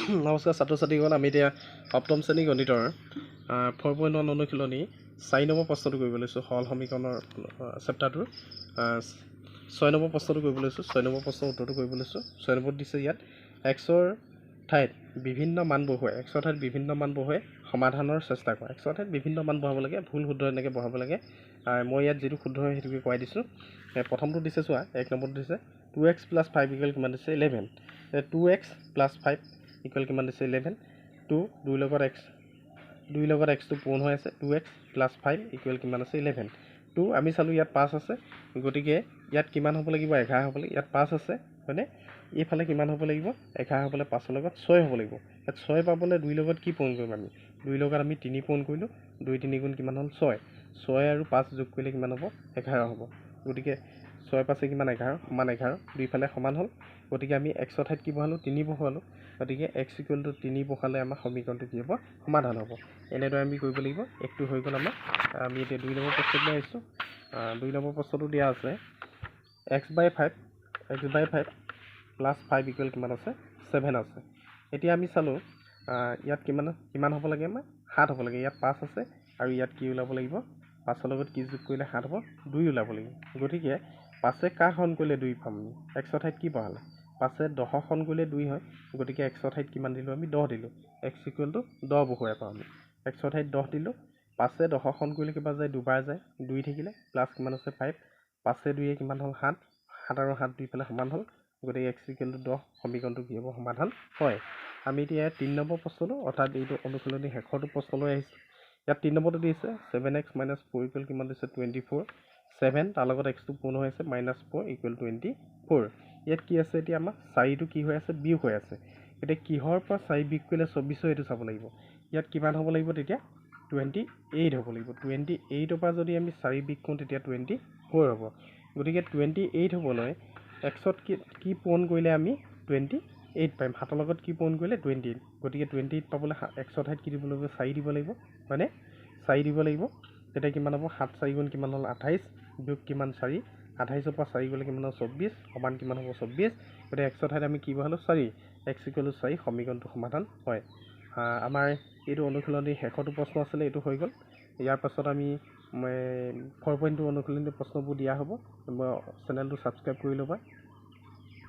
নমস্কাৰ ছাত্ৰ ছাত্ৰীগণ, আমি এতিয়া সপ্তম শ্ৰেণী গণিতৰ 4.1 অনুশীলনী 4 নম্বৰ প্ৰশ্নটো কৰিব লৈছোঁ। সৰল সমীকৰণৰ চেপ্টাৰটোৰ 6 নম্বৰ প্ৰশ্নটো কৰিব লৈছোঁ। 6 নম্বৰ প্ৰশ্নৰ উত্তৰটো কৰিব লৈছোঁ। 6 নম্বৰত দিছে ইয়াত এক্সৰ ঠাইত বিভিন্ন মান বহুৱাই সমাধানৰ চেষ্টা কৰা। এক্সৰ ঠাইত বিভিন্ন মান বহাব লাগে, ভুল শুদ্ধ এনেকৈ বহাব লাগে। মই ইয়াত যিটো শুদ্ধ হয় সেইটোকে কোৱাই দিছোঁ। প্ৰথমটো দিছে চোৱা, 1 নম্বৰটো দিছে 2x + 5 = কিমান দিছে 11। 2x + 5 = কিমান দিছে 11। 2 লগত এক্সটো পূৰণ হৈ আছে। 2x + 5 = কিমান আছে 11। 2 আমি চালোঁ ইয়াত 5 আছে, গতিকে ইয়াত কিমান হ'ব লাগিব 11 হ'ব লাগিব। ইয়াত 5 আছে হয়নে, এইফালে কিমান হ'ব লাগিব 11 হ'বলৈ 5ৰ লগত 6 হ'ব লাগিব। ইয়াত 6 পাবলৈ 2 লগত কি পূৰণ কৰিম আমি 2 লগত আমি 3 পূৰণ কৰিলোঁ। 2 × 3 = কিমান হ'ল 6। 6 আৰু 5 যোগ কৰিলে কিমান হ'ব 11 হ'ব। গতিকে 6 × 5 কিমান 11 = 11, দুইফালে সমান হ'ল। গতিকে আমি এক্সৰ ঠাইত কি বহালোঁ 3 বহালোঁ। গতিকে x = 3 বহালে আমাৰ সমীকৰণটো কি হ'ব সমাধান হ'ব। এনেদৰে আমি কৰিব লাগিব। একটো হৈ গ'ল আমাৰ। আমি এতিয়া 2 নম্বৰ প্ৰশ্নলৈ আহিছোঁ। 2 নম্বৰ প্ৰশ্নটো দিয়া আছে x/5 + 5 = কিমান আছে 7 আছে। এতিয়া আমি চালোঁ ইয়াত কিমান হ'ব লাগে আমাৰ 7 হ'ব লাগে। ইয়াত 5 আছে আৰু ইয়াত কি ওলাব লাগিব 5ৰ লগত কি যোগ কৰিলে 7 হ'ব 2 ওলাব লাগিব। গতিকে 5 কাক হৰণ কৰিলে 2 পাম আমি এক্সৰ ঠাইত কি বহালে 5 10 হৰণ কৰিলে 2 হয়। গতিকে এক্সৰ ঠাইত কিমান দিলোঁ আমি 10 দিলোঁ। x = 10 বহুৱাই পাওঁ আমি এক্সৰ ঠাইত 10 দিলোঁ। 5 10 হৰণ কৰিলে কিবা যায় দুবাৰ যায় 2 থাকিলে প্লাছ কিমান আছে 5। 5 2 কিমান হ'ল 7। 7 আৰু 7 দুইফালে সমান হ'ল। গতিকে x = 10 সমীকৰণটো কি হ'ব সমাধান হয়। আমি এতিয়া 3 নম্বৰ প্ৰশ্নটো অৰ্থাৎ এইটো অনুশীলনী শেষৰটো প্ৰশ্নলৈ আহিছোঁ। ইয়াত 3 নম্বৰটো দিছে 7x - 4 = কিমান দিছে 24। 7 তাৰ লগত এক্সটো পূৰ্ণ হৈ আছে -4 = 24। ইয়াত কি আছে এতিয়া আমাৰ 4টো কি হৈ আছে বিয়োগ হৈ আছে। এতিয়া কিহৰ পৰা 4 বিয়োগ কৰিলে 24 হয় এইটো চাব লাগিব। ইয়াত কিমান হ'ব লাগিব তেতিয়া 28 হ'ব লাগিব। 28ৰ পৰা যদি আমি 4 বিয়োগ কৰোঁ তেতিয়া 24 হ'ব। গতিকে 28 হ'বলৈ এক্সত কি পূৰণ কৰিলে আমি 28 পাম। 7ৰ লগত কি পূৰণ কৰিলে 28। গতিকে 28 পাবলৈ এক্সৰ ঠাইত কি দিব লাগিব 4 দিব লাগিব হয়নে, 4 দিব লাগিব। তেতিয়া কিমান হ'ব 7 4 গুণ কিমান হ'ল 28 বিয়োগ কিমান 4। 28ৰ পৰা 4 গ'লে কিমান হ'ল 24 সমান কিমান হ'ব 24। গতিকে এক্সৰ ঠাইত আমি কি বহালোঁ 4। x = 4 সমীকৰণটো সমাধান হয়। আমাৰ এইটো অনুশীলনীৰ শেষৰটো প্ৰশ্ন আছিলে, এইটো হৈ গ'ল। ইয়াৰ পাছত আমি 4.2 অনুশীলনীৰ প্ৰশ্নবোৰ দিয়া হ'ব। চেনেলটো ছাবস্ক্ৰাইব কৰি ল'বা।